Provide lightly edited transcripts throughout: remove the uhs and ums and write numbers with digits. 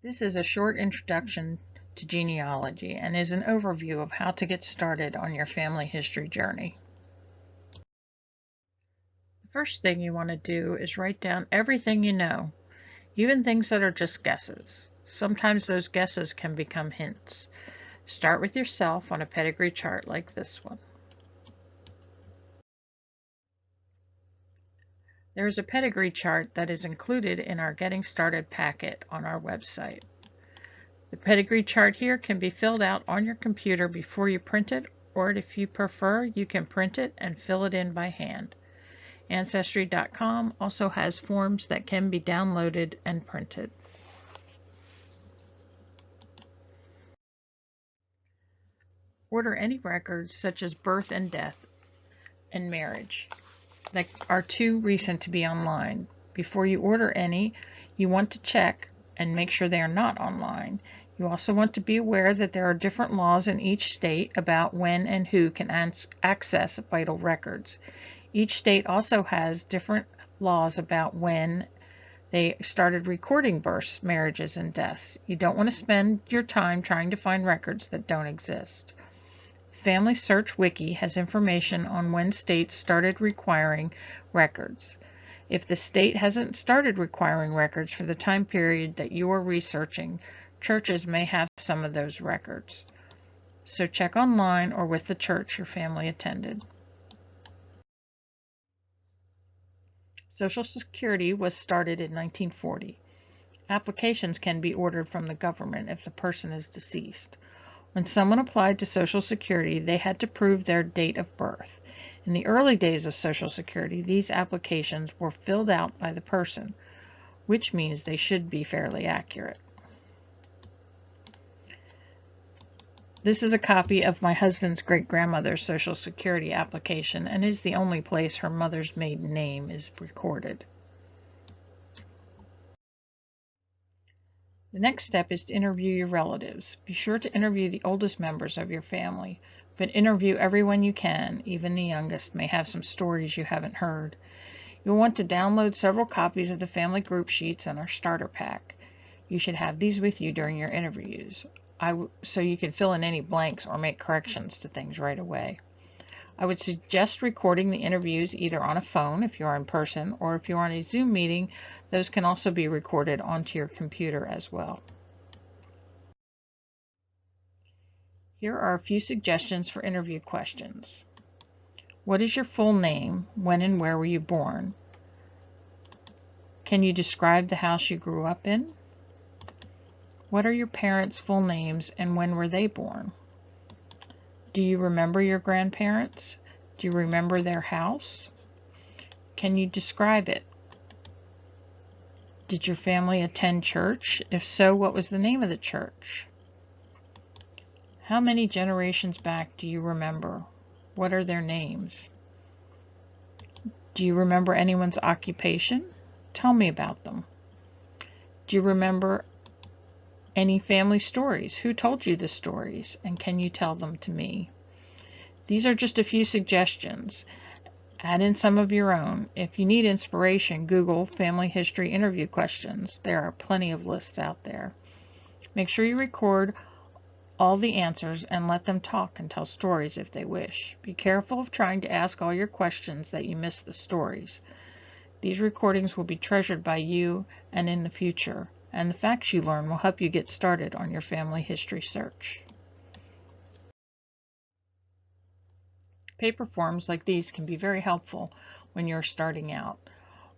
This is a short introduction to genealogy and is an overview of how to get started on your family history journey. The first thing you want to do is write down everything you know, even things that are just guesses. Sometimes those guesses can become hints. Start with yourself on a pedigree chart like this one. There is a pedigree chart that is included in our Getting Started packet on our website. The pedigree chart here can be filled out on your computer before you print it, or if you prefer, you can print it and fill it in by hand. Ancestry.com also has forms that can be downloaded and printed. Order any records such as birth and death and marriage that are too recent to be online. Before you order any, you want to check and make sure they are not online. You also want to be aware that there are different laws in each state about when and who can access vital records. Each state also has different laws about when they started recording births, marriages, and deaths. You don't want to spend your time trying to find records that don't exist. Family Search Wiki has information on when states started requiring records. If the state hasn't started requiring records for the time period that you are researching, churches may have some of those records. So check online or with the church your family attended. Social Security was started in 1940. Applications can be ordered from the government if the person is deceased. When someone applied to Social Security, they had to prove their date of birth. In the early days of Social Security, these applications were filled out by the person, which means they should be fairly accurate. This is a copy of my husband's great-grandmother's Social Security application and is the only place her mother's maiden name is recorded. The next step is to interview your relatives. Be sure to interview the oldest members of your family, but interview everyone you can. Even the youngest may have some stories you haven't heard. You'll want to download several copies of the family group sheets and our starter pack. You should have these with you during your interviews, so you can fill in any blanks or make corrections to things right away. I would suggest recording the interviews either on a phone if you're in person, or if you're on a Zoom meeting, those can also be recorded onto your computer as well. Here are a few suggestions for interview questions. What is your full name? When and where were you born? Can you describe the house you grew up in? What are your parents' full names and when were they born? Do you remember your grandparents? Do you remember their house? Can you describe it? Did your family attend church? If so, what was the name of the church? How many generations back do you remember? What are their names? Do you remember anyone's occupation? Tell me about them. Do you remember any family stories? Who told you the stories? And can you tell them to me? These are just a few suggestions. Add in some of your own. If you need inspiration, Google family history interview questions. There are plenty of lists out there. Make sure you record all the answers and let them talk and tell stories if they wish. Be careful of trying to ask all your questions that you miss the stories. These recordings will be treasured by you and in the future, and the facts you learn will help you get started on your family history search. Paper forms like these can be very helpful when you're starting out.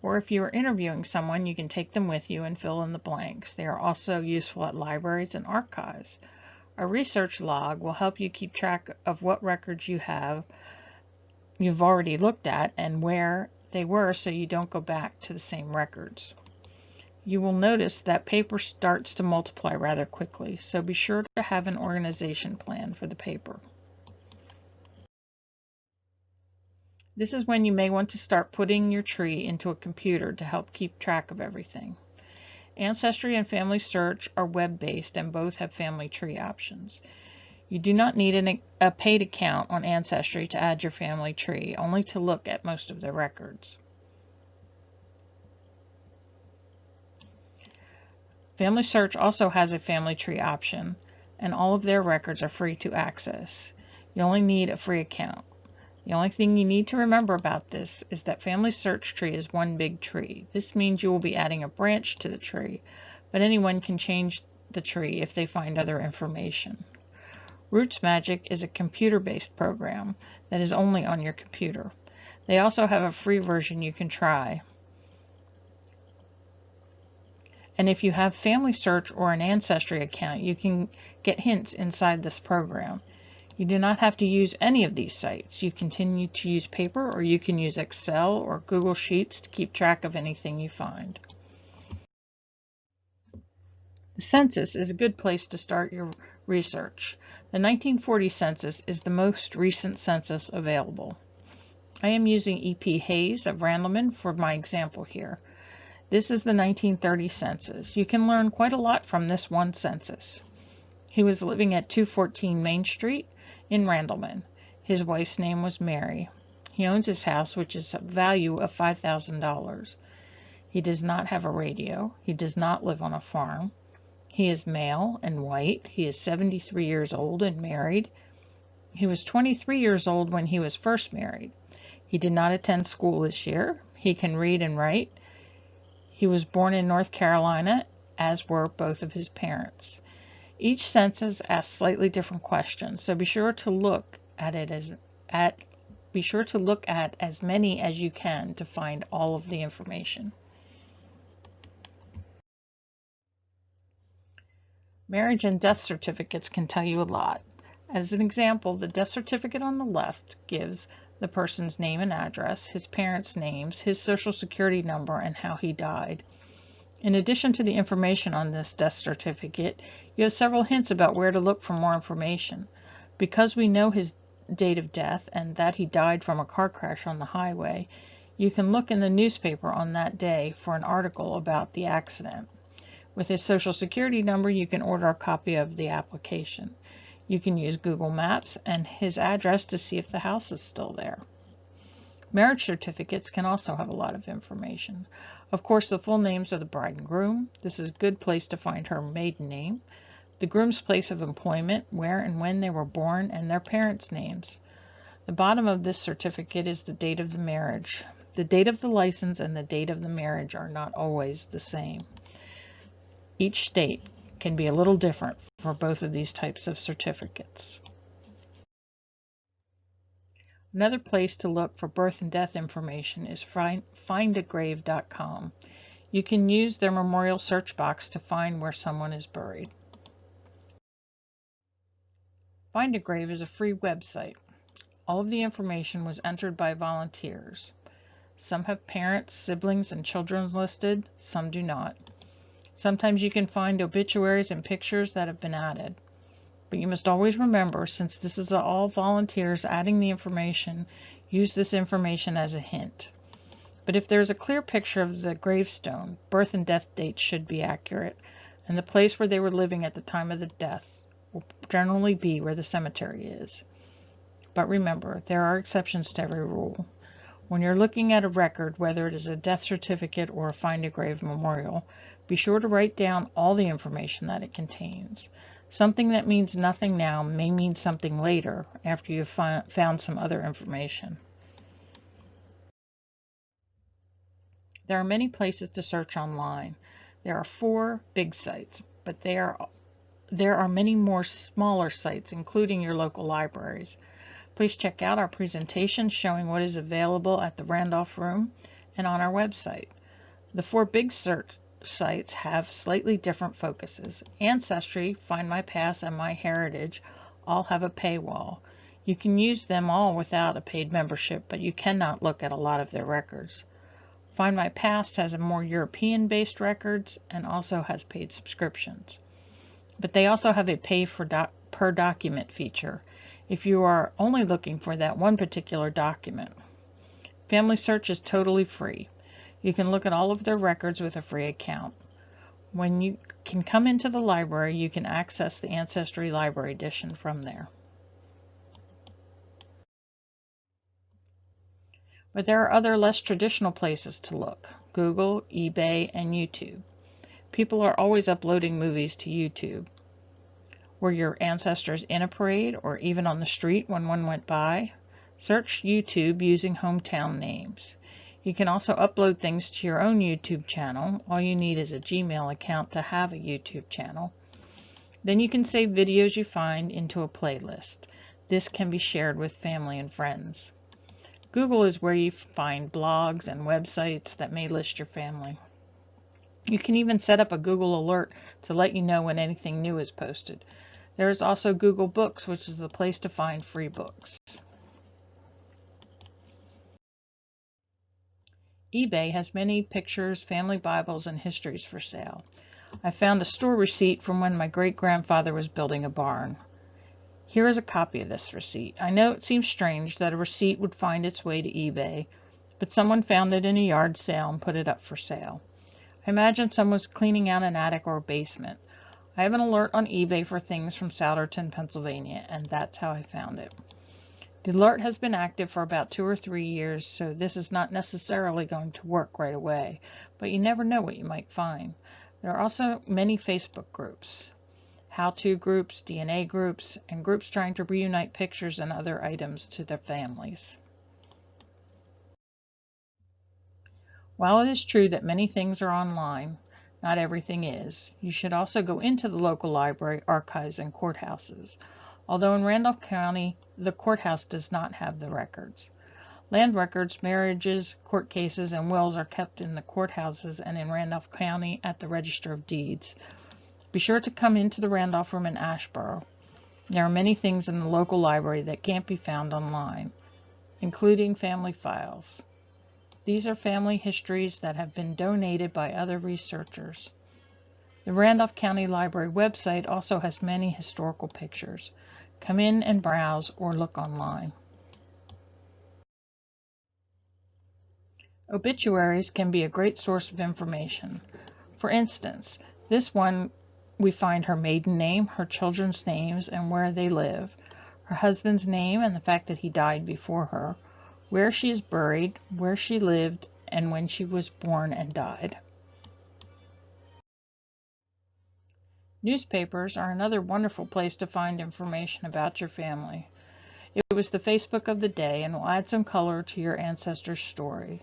Or if you are interviewing someone, you can take them with you and fill in the blanks. They are also useful at libraries and archives. A research log will help you keep track of what records you've already looked at and where they were, so you don't go back to the same records. You will notice that paper starts to multiply rather quickly, so be sure to have an organization plan for the paper. This is when you may want to start putting your tree into a computer to help keep track of everything. Ancestry and Family Search are web-based and both have family tree options. You do not need a paid account on Ancestry to add your family tree, only to look at most of the records. Family Search also has a family tree option, and all of their records are free to access. You only need a free account. The only thing you need to remember about this is that Family Search tree is one big tree. This means you will be adding a branch to the tree, but anyone can change the tree if they find other information. Roots Magic is a computer-based program that is only on your computer. They also have a free version you can try. And if you have Family Search or an Ancestry account, you can get hints inside this program. You do not have to use any of these sites. You continue to use paper, or you can use Excel or Google Sheets to keep track of anything you find. The census is a good place to start your research. The 1940 census is the most recent census available. I am using E.P. Hayes of Randleman for my example here. This is the 1930 census. You can learn quite a lot from this one census. He was living at 214 Main Street in Randleman. His wife's name was Mary. He owns his house, which is a value of $5,000. He does not have a radio. He does not live on a farm. He is male and white. He is 73 years old and married. He was 23 years old when he was first married. He did not attend school this year. He can read and write. He was born in North Carolina, as were both of his parents. Each census asks slightly different questions, so be sure to look at as many as you can to find all of the information. Marriage and death certificates can tell you a lot. As an example, the death certificate on the left gives the person's name and address, his parents' names, his social security number, and how he died. In addition to the information on this death certificate, you have several hints about where to look for more information. Because we know his date of death and that he died from a car crash on the highway, you can look in the newspaper on that day for an article about the accident. With his social security number, you can order a copy of the application. You can use Google Maps and his address to see if the house is still there. Marriage certificates can also have a lot of information. Of course, the full names of the bride and groom. This is a good place to find her maiden name. The groom's place of employment, where and when they were born, and their parents' names. The bottom of this certificate is the date of the marriage. The date of the license and the date of the marriage are not always the same. Each state can be a little different for both of these types of certificates. Another place to look for birth and death information is findagrave.com. You can use their memorial search box to find where someone is buried. Find a Grave is a free website. All of the information was entered by volunteers. Some have parents, siblings, and children listed, some do not. Sometimes you can find obituaries and pictures that have been added. But you must always remember, since this is all volunteers adding the information, use this information as a hint. But if there's a clear picture of the gravestone, birth and death dates should be accurate, and the place where they were living at the time of the death will generally be where the cemetery is. But remember, there are exceptions to every rule. When you're looking at a record, whether it is a death certificate or a Find a Grave memorial, be sure to write down all the information that it contains. Something that means nothing now may mean something later after you've found some other information. There are many places to search online. There are 4 big sites, but there are many more smaller sites, including your local libraries. Please check out our presentation showing what is available at the Randolph Room and on our website. The 4 big search sites have slightly different focuses. Ancestry, Find My Past, and My Heritage all have a paywall. You can use them all without a paid membership, but you cannot look at a lot of their records. Find My Past has a more European-based records and also has paid subscriptions. But they also have a pay for per document feature if you are only looking for that one particular document. Family Search is totally free. You can look at all of their records with a free account. When you can come into the library, you can access the Ancestry Library Edition from there. But there are other less traditional places to look: Google, eBay, and YouTube. People are always uploading movies to YouTube. Were your ancestors in a parade or even on the street when one went by? Search YouTube using hometown names. You can also upload things to your own YouTube channel. All you need is a Gmail account to have a YouTube channel. Then you can save videos you find into a playlist. This can be shared with family and friends. Google is where you find blogs and websites that may list your family. You can even set up a Google alert to let you know when anything new is posted. There is also Google Books, which is the place to find free books. eBay has many pictures, family Bibles, and histories for sale. I found a store receipt from when my great-grandfather was building a barn. Here is a copy of this receipt. I know it seems strange that a receipt would find its way to eBay, but someone found it in a yard sale and put it up for sale. I imagine someone was cleaning out an attic or a basement. I have an alert on eBay for things from Souderton, Pennsylvania, and that's how I found it. The alert has been active for about 2 or 3 years, so this is not necessarily going to work right away, but you never know what you might find. There are also many Facebook groups, how-to groups, DNA groups, and groups trying to reunite pictures and other items to their families. While it is true that many things are online, not everything is. You should also go into the local library, archives, and courthouses. Although in Randolph County, the courthouse does not have the records. Land records, marriages, court cases, and wills are kept in the courthouses and in Randolph County at the Register of Deeds. Be sure to come into the Randolph Room in Asheboro. There are many things in the local library that can't be found online, including family files. These are family histories that have been donated by other researchers. The Randolph County Library website also has many historical pictures. Come in and browse or look online. Obituaries can be a great source of information. For instance, this one we find her maiden name, her children's names, and where they live, her husband's name and the fact that he died before her, where she is buried, where she lived, and when she was born and died. Newspapers are another wonderful place to find information about your family. It was the Facebook of the day and will add some color to your ancestors' story.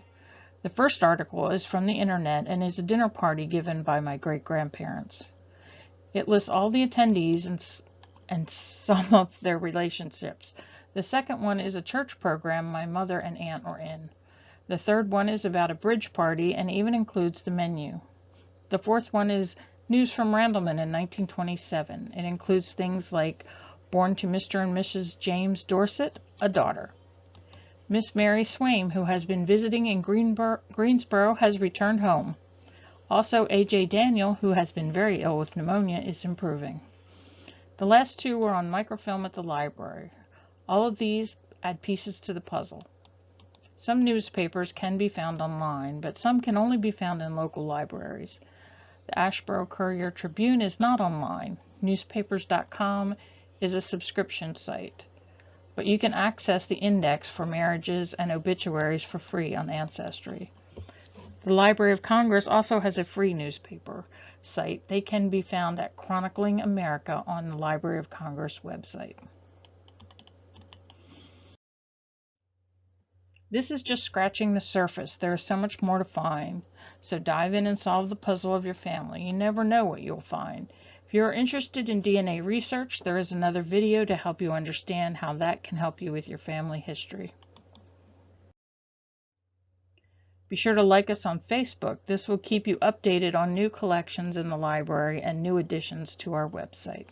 The first article is from the internet and is a dinner party given by my great-grandparents. It lists all the attendees and some of their relationships. The second one is a church program my mother and aunt were in. The third one is about a bridge party and even includes the menu. The fourth one is news from Randleman in 1927. It includes things like born to Mr. and Mrs. James Dorset, a daughter. Miss Mary Swaim, who has been visiting in Greensboro, has returned home. Also, A.J. Daniel, who has been very ill with pneumonia, is improving. The last two were on microfilm at the library. All of these add pieces to the puzzle. Some newspapers can be found online, but some can only be found in local libraries. The Asheboro Courier Tribune is not online. Newspapers.com is a subscription site, but you can access the index for marriages and obituaries for free on Ancestry. The Library of Congress also has a free newspaper site. They can be found at Chronicling America on the Library of Congress website. This is just scratching the surface. There is so much more to find. So dive in and solve the puzzle of your family. You never know what you'll find. If you are interested in DNA research, there is another video to help you understand how that can help you with your family history. Be sure to like us on Facebook. This will keep you updated on new collections in the library and new additions to our website.